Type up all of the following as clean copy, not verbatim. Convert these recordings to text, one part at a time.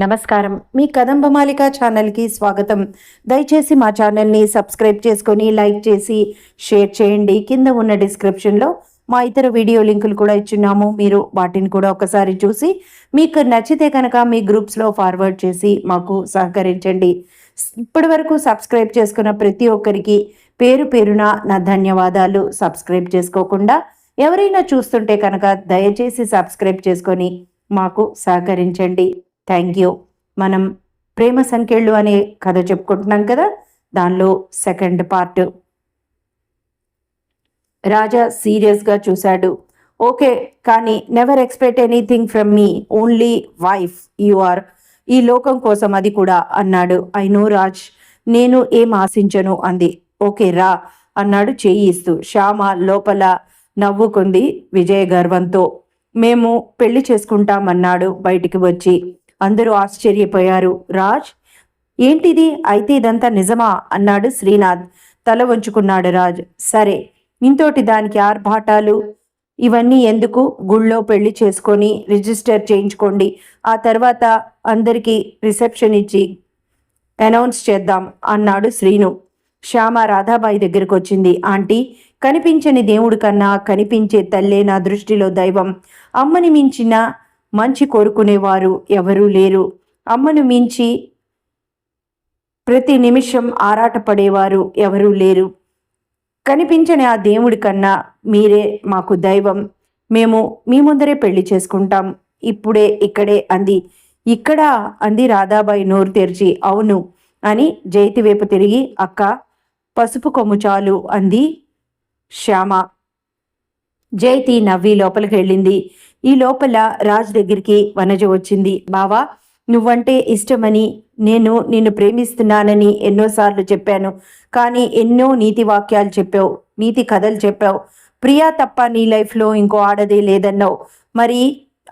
నమస్కారం. మీ కదంబమాలిక ఛానల్కి స్వాగతం. దయచేసి మా ఛానల్ని సబ్స్క్రైబ్ చేసుకొని లైక్ చేసి షేర్ చేయండి. కింద ఉన్న డిస్క్రిప్షన్లో మా ఇతర వీడియో లింకులు కూడా ఇచ్చున్నాము. మీరు వాటిని కూడా ఒకసారి చూసి మీకు నచ్చితే కనుక మీ గ్రూప్స్లో ఫార్వర్డ్ చేసి మాకు సహకరించండి. ఇప్పటి వరకు సబ్స్క్రైబ్ చేసుకున్న ప్రతి ఒక్కరికి పేరు పేరున నా ధన్యవాదాలు. సబ్స్క్రైబ్ చేసుకోకుండా ఎవరైనా చూస్తుంటే కనుక దయచేసి సబ్స్క్రైబ్ చేసుకొని మాకు సహకరించండి. Thank you. మనం ప్రేమ సంఖ్యలు అనే కథ చెప్పుకుంటున్నాం కదా, దానిలో సెకండ్ పార్ట్. రాజా సీరియస్గా చూశాడు. ఓకే, కానీ never expect anything from me, only wife you are. ఈ లోకం కోసం అది కూడా అన్నాడు. ఐ నో రాజ్, నేను ఏం ఆశించను అంది. ఓకే రా అన్నాడు చేయి ఇస్తూ. శ్యామ లోపల నవ్వుకుంది విజయ గర్వంతో. మేము పెళ్లి చేసుకుంటామన్నాడు బయటికి వచ్చి. అందరూ ఆశ్చర్యపోయారు. రాజ్, ఏంటిది? అయితే ఇదంతా నిజమా అన్నాడు శ్రీనాథ్. తల వంచుకున్నాడు రాజ్. సరే, ఇంతోటి దానికి ఆర్భాటాలు ఇవన్నీ ఎందుకు? గుళ్ళో పెళ్లి చేసుకొని రిజిస్టర్ చేయించుకోండి. ఆ తర్వాత అందరికీ రిసెప్షన్ ఇచ్చి అనౌన్స్ చేద్దాం అన్నాడు శ్రీను. శ్యామ రాధాబాయి దగ్గరకు వచ్చింది. ఆంటీ, కనిపించని దేవుడి కన్నా కనిపించే తల్లే నా దృష్టిలో దైవం. అమ్మని మించిన మంచి కోరుకునేవారు ఎవరూ లేరు. అమ్మను మించి ప్రతి నిమిషం ఆరాటపడేవారు ఎవరూ లేరు. కనిపించని ఆ దేవుడి కన్నా మీరే మాకు దైవం. మేము మీ ముందరే పెళ్లి చేసుకుంటాం, ఇప్పుడే ఇక్కడే అంది. ఇక్కడా అంది రాధాబాయి నోరు తెరిచి. అవును అని జైతి వైపు తిరిగి, అక్క పసుపు కొమ్ము చాలు అంది శ్యామ. జైతి నవ్వి లోపలికి వెళ్ళింది. ఈ లోపల రాజ్ దగ్గరికి వనజ వచ్చింది. బావా, నువ్వంటే ఇష్టమని, నేను నిన్ను ప్రేమిస్తున్నానని ఎన్నోసార్లు చెప్పాను. కానీ ఎన్నో నీతి వాక్యాలు చెప్పావు, నీతి కథలు చెప్పావు. ప్రియా తప్ప నీ లైఫ్లో ఇంకో ఆడదే లేదన్నావు. మరి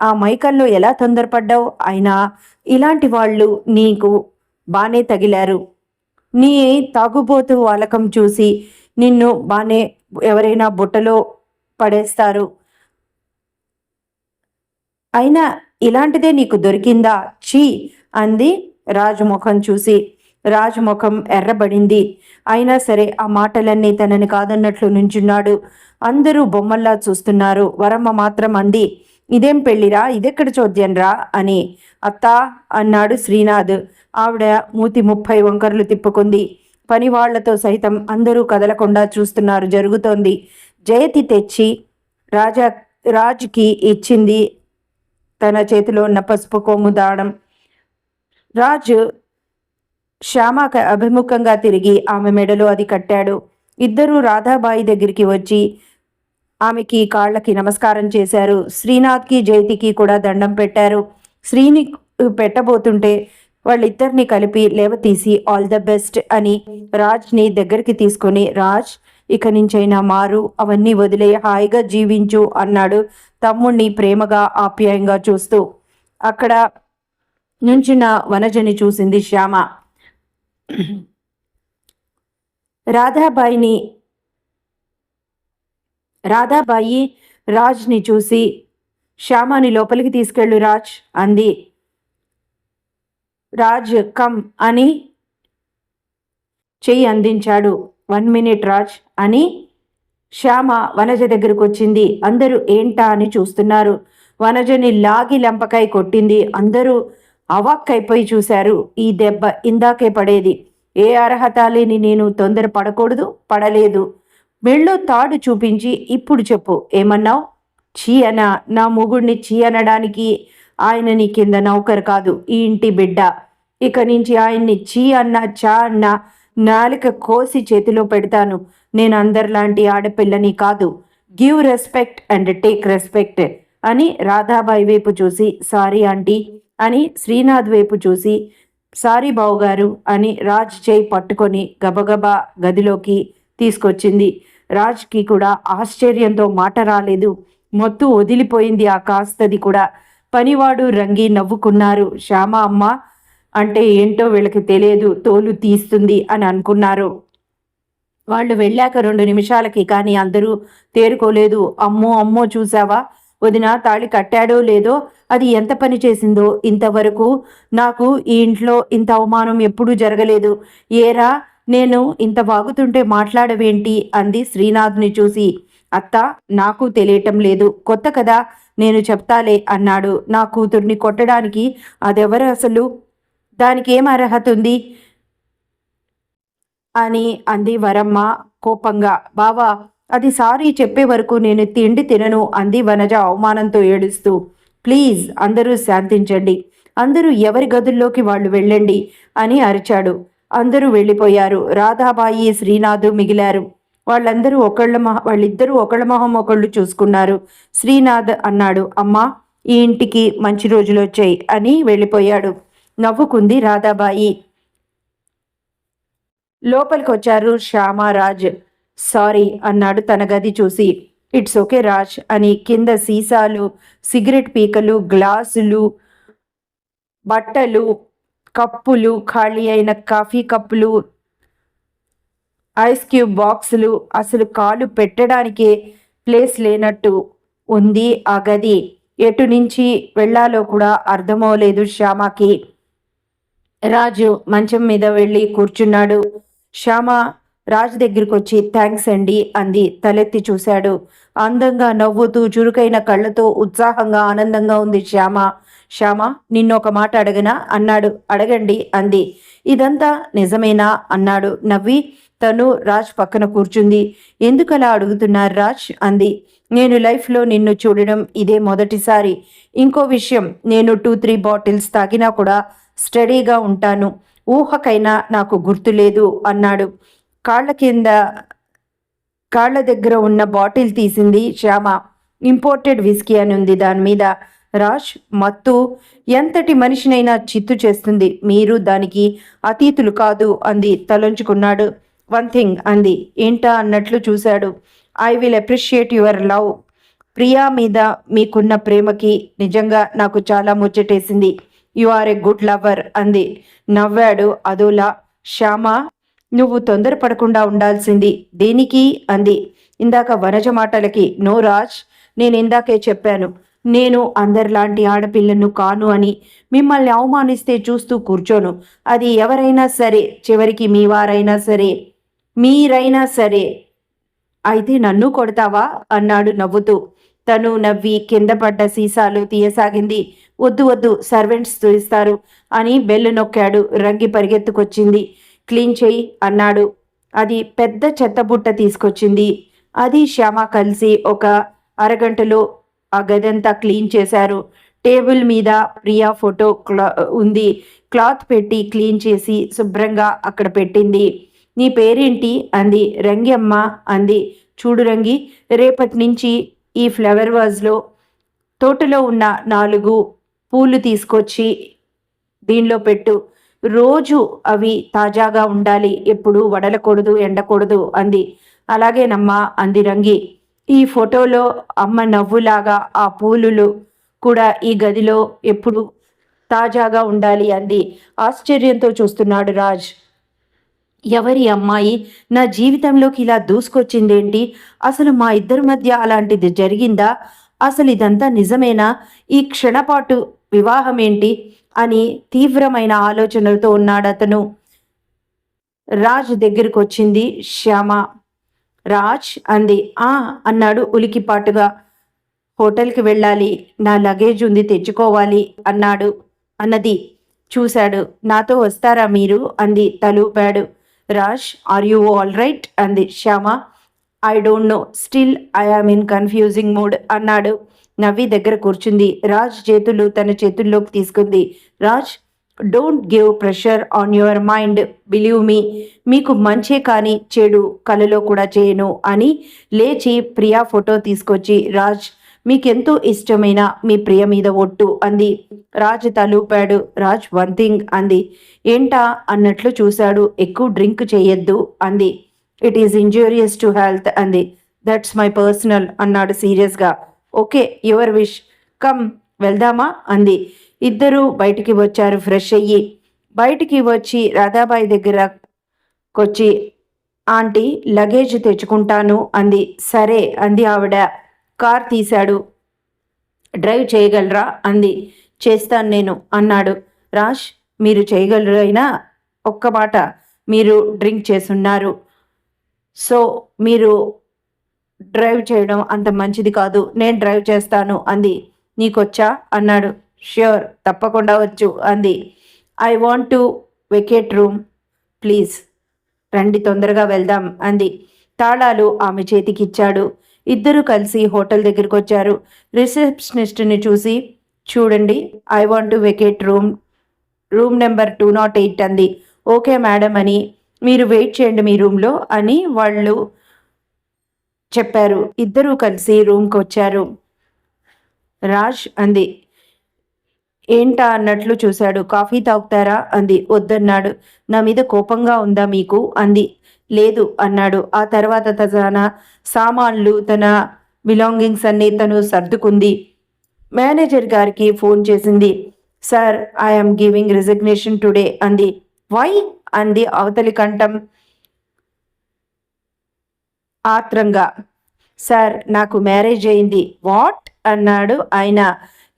ఆ మైకల్లో ఎలా తొందరపడ్డావు? అయినా ఇలాంటి వాళ్ళు నీకు బానే తగిలారు. నీ తాగుబోతు వాలకం చూసి నిన్ను బానే ఎవరైనా బుట్టలో పడేస్తారు. అయినా ఇలాంటిదే నీకు దొరికిందా? చీ అంది రాజు ముఖం చూసి. రాజు ముఖం ఎర్రబడింది. అయినా సరే ఆ మాటలన్నీ తనని కాదన్నట్లు నుంచున్నాడు. అందరూ బొమ్మల్లా చూస్తున్నారు. వరమ్మ మాత్రం అంది, ఇదేం పెళ్ళిరా, ఇదెక్కడ చోద్యంరా అని. అత్తా అన్నాడు శ్రీనాథ్. ఆవిడ మూతి 30 వంకర్లు తిప్పుకుంది. పని వాళ్లతో సైతం అందరూ కదలకుండా చూస్తున్నారు. జరుగుతోంది. జయతి తెచ్చి రాజుకి ఇచ్చింది తన చేతిలో ఉన్న పసుపు కొమ్ము దాడం. రాజు శ్యామకు అభిముఖంగా తిరిగి ఆమె మెడలో అది కట్టాడు. ఇద్దరూ రాధాబాయి దగ్గరికి వచ్చి ఆమెకి కాళ్ళకి నమస్కారం చేశారు. శ్రీనాథ్కి జైతికి కూడా దండం పెట్టారు. శ్రీని పెట్టబోతుంటే వాళ్ళిద్దరిని కలిపి లేవతీసి ఆల్ ద బెస్ట్ అని రాజ్ని దగ్గరికి తీసుకొని, రాజ్ ఇక నుంచైనా మారు, అవన్నీ వదిలే హాయిగా జీవించు అన్నాడు తమ్ముణ్ణి ప్రేమగా ఆప్యాయంగా చూస్తూ. అక్కడ నుంచిన వనజని చూసింది శ్యామ. రాధాబాయి రాజ్ని చూసి, శ్యామని లోపలికి తీసుకెళ్ళు రాజ్ అంది. రాజ్ కమ్ అని చెయ్యి అందించాడు. 1 మినిట్ రాజ్ అని శ్యామ వనజ దగ్గరకు వచ్చింది. అందరూ ఏంటా అని చూస్తున్నారు. వనజని లాగి లంపకాయ కొట్టింది. అందరూ అవాక్కైపోయి చూశారు. ఈ దెబ్బ ఇందాకే పడేది. ఏ అర్హత లేని నేను తొందర పడకూడదు, పడలేదు. మెళ్ళో తాడు చూపించి ఇప్పుడు చెప్పు, ఏమన్నావు? చీ అనా? నా మొగుడిని చీ అనడానికి ఆయన నీ కింద నౌకరు కాదు, ఈ ఇంటి బిడ్డ. ఇక నుంచి ఆయన్ని చీ అన్నా చా అన్నా నాలిక కోసి చేతిలో పెడతాను. నేను అందరిలాంటి ఆడపిల్లని కాదు. Give respect and take respect అని రాధాబాయి వైపు చూసి, సారీ ఆంటీ అని శ్రీనాథ్ వైపు చూసి, సారీ బావుగారు అని రాజ్ చేయి పట్టుకొని గబగబా గదిలోకి తీసుకొచ్చింది. రాజ్కి కూడా ఆశ్చర్యంతో మాట రాలేదు. మొత్తం వదిలిపోయింది ఆ కాస్తది కూడా. పనివాడు రంగి నవ్వుకున్నారు. శ్యామ అమ్మ అంటే ఏంటో వీళ్ళకి తెలియదు, తోలు తీస్తుంది అని అనుకున్నారు. వాళ్ళు వెళ్ళాక 2 నిమిషాలకి కానీ అందరూ తేరుకోలేదు. అమ్మో అమ్మో చూసావా, వదిన తాళి కట్టాడో లేదో, అది ఎంత పని చేసిందో, ఇంతవరకు నాకు ఈ ఇంట్లో ఇంత అవమానం ఎప్పుడూ జరగలేదు. ఏరా, నేను ఇంత వాగుతుంటే మాట్లాడవేంటి అంది శ్రీనాథ్ని చూసి. అత్త, నాకు తెలియటం లేదు, కొత్త కదా, నేను చెప్తాలే అన్నాడు. నా కూతుర్ని కొట్టడానికి అదెవరు అసలు? దానికి ఏం అర్హత ఉంది అని అంది వరమ్మ కోపంగా. బావా, అది సారీ చెప్పే వరకు నేను తిండి తినను అంది వనజ అవమానంతో ఏడుస్తూ. ప్లీజ్ అందరూ శాంతించండి, అందరూ ఎవరి గదుల్లోకి వాళ్ళు వెళ్ళండి అని అరిచాడు. అందరూ వెళ్ళిపోయారు. రాధాబాయి, శ్రీనాథు మిగిలారు. వాళ్ళిద్దరూ ఒకళ్ళ మొహం ఒకళ్ళు చూసుకున్నారు. శ్రీనాథ్ అన్నాడు, అమ్మా, ఈ ఇంటికి మంచి రోజులు వచ్చాయి అని వెళ్ళిపోయాడు. నవ్వుకుంది రాధాబాయి. లోపలికొచ్చారు శ్యామరాజ్. సారీ అన్నాడు తన గది చూసి. ఇట్స్ ఓకే రాజ్ అని కింద సీసాలు, సిగరెట్ పీకలు, గ్లాసులు, బట్టలు, కప్పులు, ఖాళీ అయిన కాఫీ కప్పులు, ఐస్ క్యూబ్ బాక్సులు, అసలు కాలు పెట్టడానికే ప్లేస్ లేనట్టు ఉంది ఆ గది. ఎటు నుంచి వెళ్లాలో కూడా అర్థమవలేదు శ్యామకి. రాజు మంచం మీద వెళ్ళి కూర్చున్నాడు. శ్యామ రాజ్ దగ్గరికి వచ్చి థ్యాంక్స్ అండి అంది. తలెత్తి చూశాడు. అందంగా నవ్వుతూ చురుకైన కళ్ళతో ఉత్సాహంగా ఆనందంగా ఉంది శ్యామ. శ్యామ, నిన్నొక మాట అడగనా అన్నాడు. అడగండి అంది. ఇదంతా నిజమేనా అన్నాడు నవ్వి. తను రాజ్ పక్కన కూర్చుంది. ఎందుకలా అడుగుతున్నారు రాజ్ అంది. నేను లైఫ్లో నిన్ను చూడడం ఇదే మొదటిసారి. ఇంకో విషయం, నేను 2-3 బాటిల్స్ తాగినా కూడా స్టడీగా ఉంటాను. ఊహకైనా నాకు గుర్తులేదు అన్నాడు. కాళ్ళ దగ్గర ఉన్న బాటిల్ తీసింది శ్యామ. ఇంపోర్టెడ్ విస్కీ అని ఉంది దాని మీద. రాజ్, మత్తు ఎంతటి మనిషినైనా చిత్తు చేస్తుంది. మీరు దానికి అతీతులు కాదు అంది. తలొంచుకున్నాడు. వన్ థింగ్ అంది. ఏంటా అన్నట్లు చూశాడు. I will appreciate your love. Priya మీద మీకున్న ప్రేమకి నిజంగా నాకు చాలా ముచ్చటేసింది. You are a good lover అంది. నవ్వాడు అదోలా. శ్యామ, నువ్వు తొందరపడకుండా ఉండాల్సింది. దేనికి అంది. ఇందాక వనజ మాటలకి. నో రాజ్, నేను ఇందాకే చెప్పాను, నేను అందరిలాంటి ఆడపిల్లను కాను అని. మిమ్మల్ని అవమానిస్తే చూస్తూ కూర్చోను. అది ఎవరైనా సరే, చివరికి మీ వారైనా సరే, మీరైనా సరే. అయితే నన్ను కొడతావా అన్నాడు నవ్వుతూ. తను నవ్వి కింద పడ్డ సీసాలు తీయసాగింది. వద్దు వద్దు, సర్వెంట్స్ తీస్తారు అని బెల్లు నొక్కాడు. రంగి పరిగెత్తుకొచ్చింది. క్లీన్ చెయ్యి అన్నాడు. అది పెద్ద చెత్తబుట్ట తీసుకొచ్చింది. అది శ్యామ కలిసి ఒక అరగంటలో ఆ గదంతా క్లీన్ చేశారు. టేబుల్ మీద ప్రియా ఫోటో ఉంది. క్లాత్ పెట్టి క్లీన్ చేసి శుభ్రంగా అక్కడ పెట్టింది. నీ పేరేంటి అంది. రంగి అమ్మ అంది. చూడు రంగి, రేపటి నుంచి ఈ ఫ్లవర్ వాజ్లో తోటలో ఉన్న 4 పూలు తీసుకొచ్చి దీనిలో పెట్టు. రోజు అవి తాజాగా ఉండాలి, ఎప్పుడు వడలకూడదు, ఎండకూడదు అంది. అలాగేనమ్మా అంది రంగి. ఈ ఫోటోలో అమ్మ నవ్వులాగా ఆ పూలు కూడా ఈ గదిలో ఎప్పుడు తాజాగా ఉండాలి అంది. ఆశ్చర్యంతో చూస్తున్నాడు రాజ్. ఎవరి అమ్మాయి నా జీవితంలోకి ఇలా దూసుకొచ్చిందేంటి? అసలు మా ఇద్దరి మధ్య అలాంటిది జరిగిందా? అసలు ఇదంతా నిజమేనా? ఈ క్షణపాటు వివాహం ఏంటి అని తీవ్రమైన ఆలోచనలతో ఉన్నాడు అతను. రాజ్ దగ్గరికి వచ్చింది శ్యామ. రాజ్ అంది. అన్నాడు ఉలికిపాటుగా. హోటల్కి వెళ్ళాలి, నా లగేజ్ ఉంది, తెచ్చుకోవాలి అన్నది. చూశాడు. నాతో వస్తారా మీరు అంది. తలూపాడు. Raj, are you all right అంది Shyama. I don't know, still I am in confusing mood అన్నాడు. నవ్వి దగ్గర కూర్చుంది. రాజ్ చేతులు తన చేతుల్లోకి తీసుకుంది. Raj, don't give pressure on your mind, believe me. మీకు మంచే కానీ చెడు కలలో కూడా చేయను అని లేచి ప్రియా ఫోటో తీసుకొచ్చి, రాజ్, మీకెంతో ఇష్టమైన మీ ప్రియ మీద ఒట్టు అంది. రాజ్ తలూపాడు. రాజ్, వన్ థింగ్ అంది. ఏంటా అన్నట్లు చూశాడు. ఎక్కువ డ్రింక్ చేయొద్దు అంది. It is injurious to health అంది. దట్స్ మై పర్సనల్ అన్నాడు సీరియస్గా. ఓకే, యువర్ విష్, కమ్ వెళ్దామా అంది. ఇద్దరూ బయటికి వచ్చారు ఫ్రెష్ అయ్యి. బయటికి వచ్చి రాధాబాయి దగ్గరకొచ్చి, ఆంటీ లగేజ్ తెచ్చుకుంటాను అంది. సరే అంది ఆవిడ. కార్ తీశాడు. డ్రైవ్ చేయగలరా అంది. చేస్తాను నేను అన్నాడు. రాజ్, మీరు చేయగలరు అయినా ఒక్క మాట, మీరు డ్రింక్ చేసున్నారు, సో మీరు డ్రైవ్ చేయడం అంత మంచిది కాదు, నేను డ్రైవ్ చేస్తాను అంది. నీకొచ్చా అన్నాడు. ష్యూర్, తప్పకుండా వచ్చు అంది. I want to vacate room please, రండి తొందరగా వెళ్దాం అంది. తాళాలు ఆమె చేతికిచ్చాడు. ఇద్దరూ కలిసి హోటల్ దగ్గరికి వచ్చారు. రిసెప్షనిస్ట్ని చూసి, చూడండి, I want to vacate room number 208 అంది. ఓకే మేడం అని, మీరు వెయిట్ చేయండి మీ రూమ్లో అని వాళ్ళు చెప్పారు. ఇద్దరూ కలిసి రూమ్కి వచ్చారు. రాజ్ అంది. ఏంటా అన్నట్లు చూశాడు. కాఫీ తాగుతారా అంది. వద్దన్నాడు. నా మీద కోపంగా ఉందా మీకు అంది. లేదు అన్నాడు. ఆ తర్వాత తన సామాన్లు, తన బిలాంగింగ్స్ అన్నీ తను సర్దుకుంది. మేనేజర్ గారికి ఫోన్ చేసింది. Sir, I'm giving resignation today అంది. వై అంది అవతలి కంఠం ఆత్రంగా. సార్, నాకు మ్యారేజ్ అయింది. వాట్ అన్నాడు ఆయన.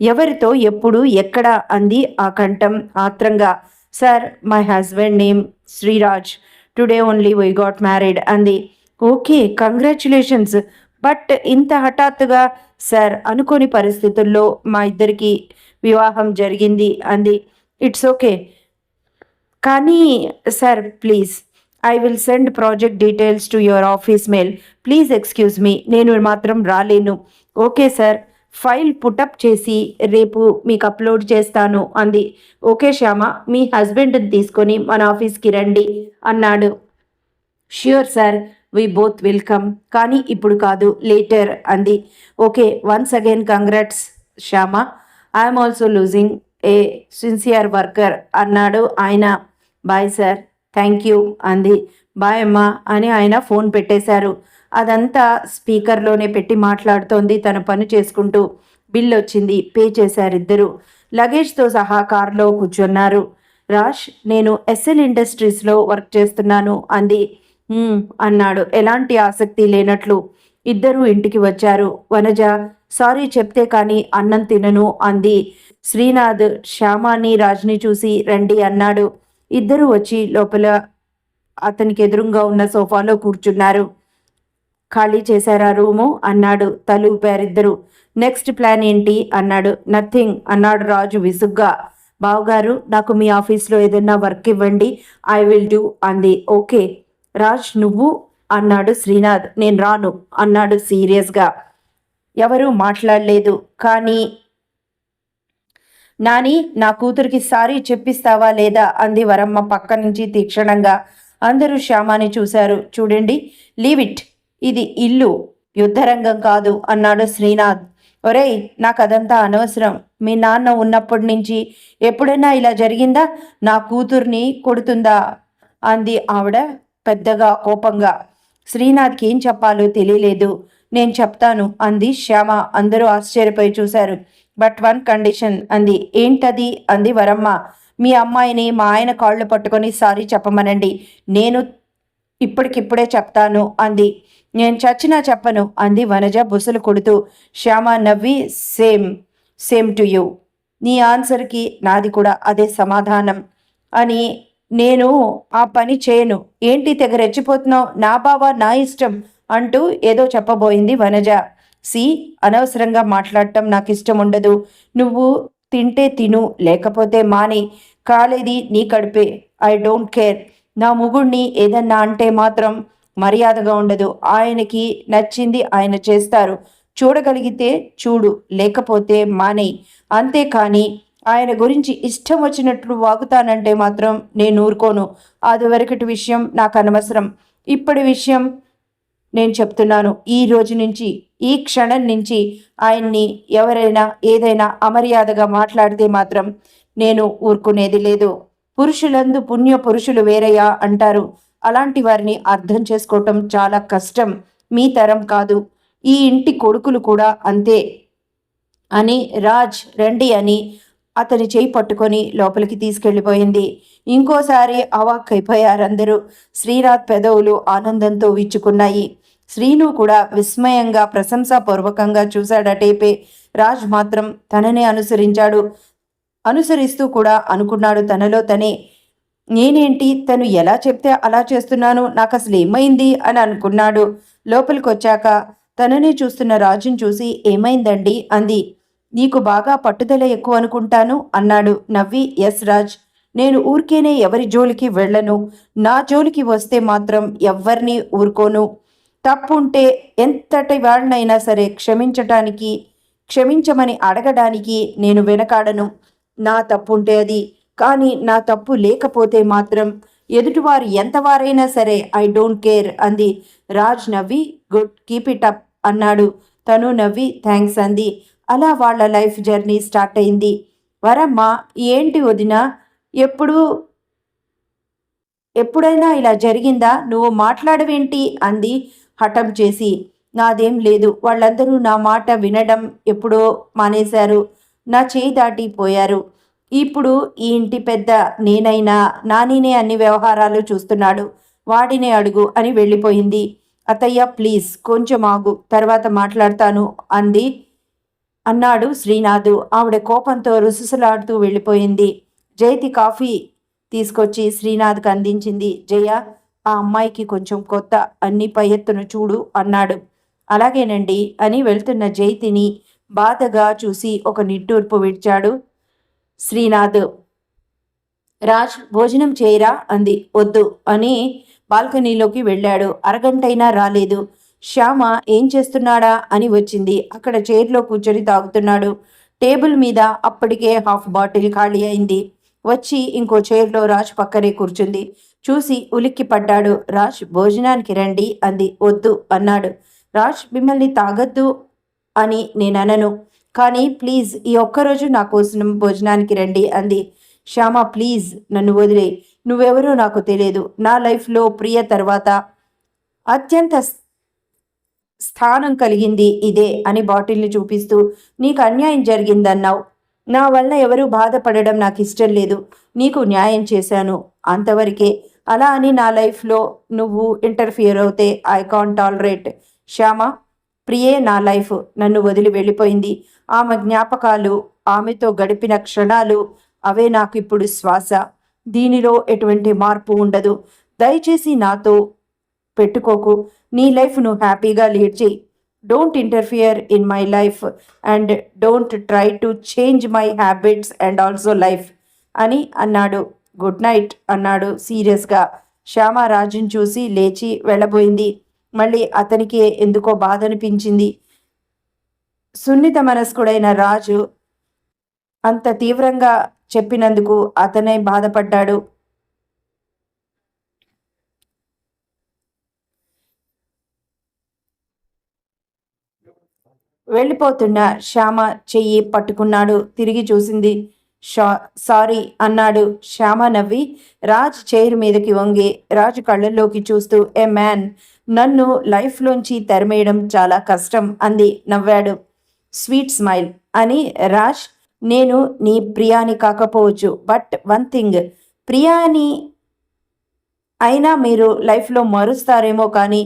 ఎవరితో, ఎప్పుడు, ఎక్కడ అంది ఆ కంఠం ఆత్రంగా. Sir, my husband name Sreeraj, today only we got married అంది. ఓకే, కంగ్రాచులేషన్స్, బట్ ఇంత హఠాత్తుగా? సార్, అనుకోని పరిస్థితుల్లో మా ఇద్దరికి వివాహం జరిగింది అంది. ఇట్స్ ఓకే, కానీ sir please, I will send project details to your office mail, please excuse me, నేను మాత్రం రాలేను. ఓకే సార్, ఫైల్ పుటప్ చేసి రేపు మీకు అప్లోడ్ చేస్తాను అంది. ఓకే శ్యామ, మీ హస్బెండ్ని తీసుకొని మన ఆఫీస్కి రండి అన్నాడు. Sure sir, we both welcome, కానీ ఇప్పుడు కాదు, లేటర్ అంది. Okay, once again congrats Shyama, I'm also losing a sincere worker అన్నాడు ఆయన. బాయ్ సార్, థ్యాంక్ యూ అంది. బాయ్ అమ్మా అని ఆయన ఫోన్ పెట్టేశారు. అదంతా స్పీకర్లోనే పెట్టి మాట్లాడుతోంది తన పని చేసుకుంటూ. బిల్ వచ్చింది, పే చేశారు ఇద్దరు. లగేజ్తో సహా కారులో కూర్చున్నారు. రాజ్, నేను ఎస్ఎల్ ఇండస్ట్రీస్లో వర్క్ చేస్తున్నాను అంది. అన్నాడు ఎలాంటి ఆసక్తి లేనట్లు. ఇద్దరూ ఇంటికి వచ్చారు. వనజ, సారీ చెప్తే కానీ అన్నం తినను అంది. శ్రీనాథ్ శ్యామాని రాజ్ని చూసి రండి అన్నాడు. ఇద్దరు వచ్చి లోపల అతనికి ఎదురుగా ఉన్న సోఫాలో కూర్చున్నారు. ఖాళీ చేశారా రూము అన్నాడు. తలు ఊపారిద్దరు. నెక్స్ట్ ప్లాన్ ఏంటి అన్నాడు. నథింగ్ అన్నాడు రాజు విసుగ్గా. బావగారు, నాకు మీ ఆఫీస్లో ఏదైనా వర్క్ ఇవ్వండి, ఐ విల్ డూ అంది. ఓకే రాజ్, నువ్వు అన్నాడు శ్రీనాథ్. నేను రాను అన్నాడు సీరియస్గా. ఎవరూ మాట్లాడలేదు. కానీ నాని, నా కూతురికి సారీ చెప్పిస్తావా లేదా అంది వరమ్మ పక్క నుంచి తీక్షణంగా. అందరూ శ్యామాని చూశారు. చూడండి, లీవ్ ఇట్, ఇది ఇల్లు, యుద్ధరంగం కాదు అన్నాడు శ్రీనాథ్. ఒరేయ్, నాకు అదంతా అనవసరం. మీ నాన్న ఉన్నప్పటి నుంచి ఎప్పుడైనా ఇలా జరిగిందా? నా కూతుర్ని కొడుతుందా అంది ఆవిడ పెద్దగా కోపంగా. శ్రీనాథ్కి ఏం చెప్పాలో తెలియలేదు. నేను చెప్తాను అంది శ్యామ. అందరూ ఆశ్చర్యపోయి చూశారు. బట్ వన్ కండిషన్ అంది. ఏంటది అంది వరమ్మ. మీ అమ్మాయిని మా ఆయన కాళ్ళు పట్టుకొని సారీ చెప్పమనండి, నేను ఇప్పటికిప్పుడే చెప్తాను అంది. నేను చచ్చినా చెప్పను అంది వనజ బుసలు కొడుతూ. శ్యామ నవ్వి, సేమ్ టు యూ, నీ ఆన్సర్కి నాది కూడా అదే సమాధానం అని. నేను ఆ పని చేయను. ఏంటి తెగ రెచ్చిపోతున్నావు? నా బావ, నా ఇష్టం అంటూ ఏదో చెప్పబోయింది వనజ. అనవసరంగా మాట్లాడటం నాకు ఇష్టం ఉండదు. నువ్వు తింటే తిను, లేకపోతే మాని, కాలేది నీ కడిపే, ఐ డోంట్ కేర్. నా మొగుణ్ణి ఏదన్నా అంటే మాత్రం మర్యాదగా ఉండదు. ఆయనకి నచ్చింది ఆయన చేస్తారు. చూడగలిగితే చూడు, లేకపోతే మానేయి, అంతేకాని ఆయన గురించి ఇష్టం వచ్చినట్లు వాగుతానంటే మాత్రం నేను ఊరుకోను. అది వరకటి విషయం నాకు అనవసరం. ఇప్పటి విషయం నేను చెప్తున్నాను. ఈ రోజు నుంచి, ఈ క్షణం నుంచి ఆయన్ని ఎవరైనా ఏదైనా అమర్యాదగా మాట్లాడితే మాత్రం నేను ఊరుకునేది లేదు. పురుషులందు పుణ్య పురుషులు వేరయ్యా అంటారు. అలాంటి వారిని అర్థం చేసుకోవటం చాలా కష్టం. మీ తరం కాదు, ఈ ఇంటి కొడుకులు కూడా అంతే అని రాజ్ రండి అని అతని చేయి పట్టుకొని లోపలికి తీసుకెళ్ళిపోయింది. ఇంకోసారి అవాక్కైపోయారందరూ. శ్రీనాథ్ పెదవులు ఆనందంతో విచ్చుకున్నాయి. శ్రీను కూడా విస్మయంగా ప్రశంసాపూర్వకంగా చూశాడటేపే. రాజ్ మాత్రం తననే అనుసరిస్తూ కూడా అనుకున్నాడు తనలో తనే, నేనేంటి తను ఎలా చెప్తే అలా చేస్తున్నాను, నాకు అసలు ఏమైంది అని అనుకున్నాడు. లోపలికొచ్చాక తననే చూస్తున్న రాజుని చూసి, ఏమైందండి అంది. నీకు బాగా పట్టుదల ఎక్కువ అనుకుంటాను అన్నాడు నవ్వి. ఎస్ రాజ్, నేను ఊరికేనే ఎవరి జోలికి వెళ్ళను. నా జోలికి వస్తే మాత్రం ఎవ్వరినీ ఊరుకోను. తప్పుంటే ఎంతటి వాళ్ళనైనా సరే క్షమించమని అడగడానికి నేను వెనకాడను. నా తప్పుంటే అది, కానీ నా తప్పు లేకపోతే మాత్రం ఎదుటివారు ఎంతవారైనా సరే ఐ డోంట్ కేర్ అంది. రాజ్ నవ్వి, గుడ్, కీప్ ఇట్ అప్ అన్నాడు. తను నవ్వి థ్యాంక్స్ అంది. అలా వాళ్ళ లైఫ్ జర్నీ స్టార్ట్ అయింది. వరమ్మ, ఏంటి వదిన, ఎప్పుడు ఎప్పుడైనా ఇలా జరిగిందా, నువ్వు మాట్లాడవేంటి అంది హఠం చేసి. నాదేం లేదు, వాళ్ళందరూ నా మాట వినడం ఎప్పుడో మానేశారు, నా చేయి దాటిపోయారు. ఇప్పుడు ఈ ఇంటి పెద్ద నేనైనా నానినే అన్ని వ్యవహారాలు చూస్తున్నాడు, వాడినే అడుగు అని వెళ్ళిపోయింది. అత్తయ్య ప్లీజ్ కొంచెం ఆగు, తర్వాత మాట్లాడతాను అన్నాడు శ్రీనాథు. ఆవిడ కోపంతో రుసరుసలాడుతూ వెళ్ళిపోయింది. జయతి కాఫీ తీసుకొచ్చి శ్రీనాథ్కి అందించింది. జయ, ఆ అమ్మాయికి కొంచెం కొత్త, అన్ని పై ఎత్తున చూడు అన్నాడు. అలాగేనండి అని వెళ్తున్న జయతిని బాధగా చూసి ఒక నిట్టూర్పు విడిచాడు శ్రీనాథ్. రాజ్, భోజనం చేయరా అంది. వద్దు అని బాల్కనీలోకి వెళ్ళాడు. అరగంటైనా రాలేదు. శ్యామ ఏం చేస్తున్నాడా అని వచ్చింది. అక్కడ చైర్లో కూర్చొని తాగుతున్నాడు. టేబుల్ మీద అప్పటికే హాఫ్ బాటిల్ ఖాళీ అయింది. వచ్చి ఇంకో చైర్లో రాజ్ పక్కనే కూర్చుంది. చూసి ఉలిక్కి పడ్డాడు. రాజ్, భోజనానికి రండి అంది. వద్దు అన్నాడు. రాజ్, మిమ్మల్ని తాగద్దు అని నేననను, కానీ ప్లీజ్ ఈ ఒక్కరోజు నా కోసం భోజనానికి రండి అంది. శ్యామ, ప్లీజ్ నన్ను వదిలే, నువ్వెవరో నాకు తెలియదు. నా లైఫ్లో ప్రియ తర్వాత అత్యంత స్థానం కలిగింది ఇదే అని బాటిల్ని చూపిస్తూ, నీకు అన్యాయం జరిగిందన్నావు, నా వల్ల ఎవరూ బాధపడడం నాకు ఇష్టం లేదు, నీకు న్యాయం చేశాను, అంతవరకే. అలా అని నా లైఫ్లో నువ్వు ఇంటర్ఫియర్ అవుతే ఐ కాంట్ టాలరేట్. శ్యామ, ప్రియే నా లైఫ్, నన్ను వదిలి వెళ్ళిపోయింది. ఆమె జ్ఞాపకాలు, ఆమెతో గడిపిన క్షణాలు, అవే నాకు ఇప్పుడు శ్వాస. దీనిలో ఎటువంటి మార్పు ఉండదు. దయచేసి నాతో పెట్టుకోకు. నీ లైఫ్ నువ్వు హ్యాపీగా లీడ్ చేయి. Don't interfere in my life and don't try to change my habits and also life అని అన్నాడు. గుడ్ నైట్ అన్నాడు సీరియస్గా. శ్యామ రాజుని చూసి లేచి వెళ్ళబోయింది. మళ్ళీ అతనికి ఎందుకో బాధ అనిపించింది. సున్నిత మనస్కుడైన రాజు అంత తీవ్రంగా చెప్పినందుకు అతనే బాధపడ్డాడు. వెళ్ళిపోతున్న శ్యామ చెయ్యి పట్టుకున్నాడు. తిరిగి చూసింది. సారీ అన్నాడు. శ్యామ నవ్వి రాజ్ చైర్ మీదకి వంగి రాజు కళ్ళల్లోకి చూస్తూ, ఏ మ్యాన్, నన్ను లైఫ్లోంచి తరిమేయడం చాలా కష్టం అంది. నవ్వాడు. స్వీట్ స్మైల్ అని. రాజ్, నేను నీ ప్రియాని కాకపోవచ్చు, బట్ వన్ థింగ్, ప్రియాని అయినా మీరు లైఫ్లో మరుస్తారేమో కానీ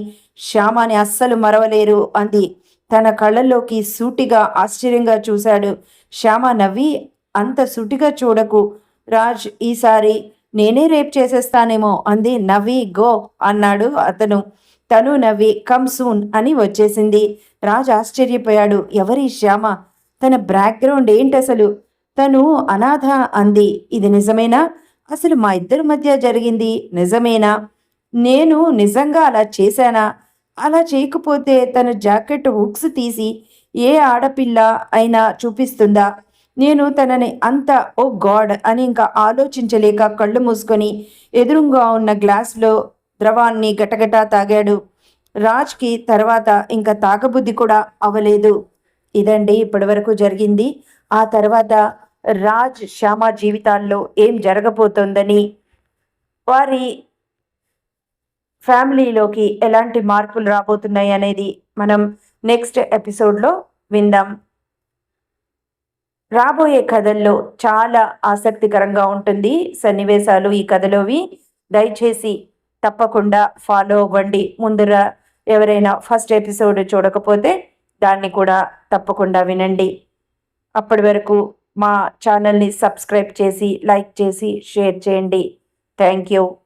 శ్యామని అస్సలు మరవలేరు అంది. తన కళ్ళల్లోకి సూటిగా ఆశ్చర్యంగా చూశాడు. శ్యామ నవ్వి, అంత సూటిగా చూడకు రాజ్, ఈసారి నేనే రేప్ చేసేస్తానేమో అంది. నవ్వి గో అన్నాడు అతను. తను నవ్వి కమ్ సూన్ అని వచ్చేసింది. రాజ్ ఆశ్చర్యపోయాడు. ఎవరి శ్యామ? తన బ్యాక్గ్రౌండ్ ఏంటి అసలు? తను అనాథ అంది. ఇది నిజమేనా? అసలు మా ఇద్దరి మధ్య జరిగింది నిజమేనా? నేను నిజంగా అలా చేశానా? అలా చేయకపోతే తన జాకెట్ హుక్స్ తీసి ఏ ఆడపిల్ల అయినా చూపిస్తుందా? నేను తనని అంత ఓ గాడ్ అని ఇంకా ఆలోచించలేక కళ్ళు మూసుకొని ఎదురుగా ఉన్న గ్లాస్లో ద్రవాన్ని గటగటా తాగాడు. రాజ్కి తర్వాత ఇంకా తాగబుద్ధి కూడా అవ్వలేదు. ఇదండి ఇప్పటివరకు జరిగింది. ఆ తర్వాత రాజ్ శ్యామ జీవితాల్లో ఏం జరగబోతోందని, వారి ఫ్యామిలీలోకి ఎలాంటి మార్పులు రాబోతున్నాయి అనేది మనం నెక్స్ట్ ఎపిసోడ్లో విందాం. రాబోయే కథల్లో చాలా ఆసక్తికరంగా ఉంటుంది సన్నివేశాలు ఈ కథలోవి. దయచేసి తప్పకుండా ఫాలో అవ్వండి. ఎవరైనా ఫస్ట్ ఎపిసోడ్ చూడకపోతే దాన్ని కూడా తప్పకుండా వినండి. అప్పటి వరకు మా ఛానల్ని సబ్స్క్రైబ్ చేసి, లైక్ చేసి, షేర్ చేయండి. Thank you.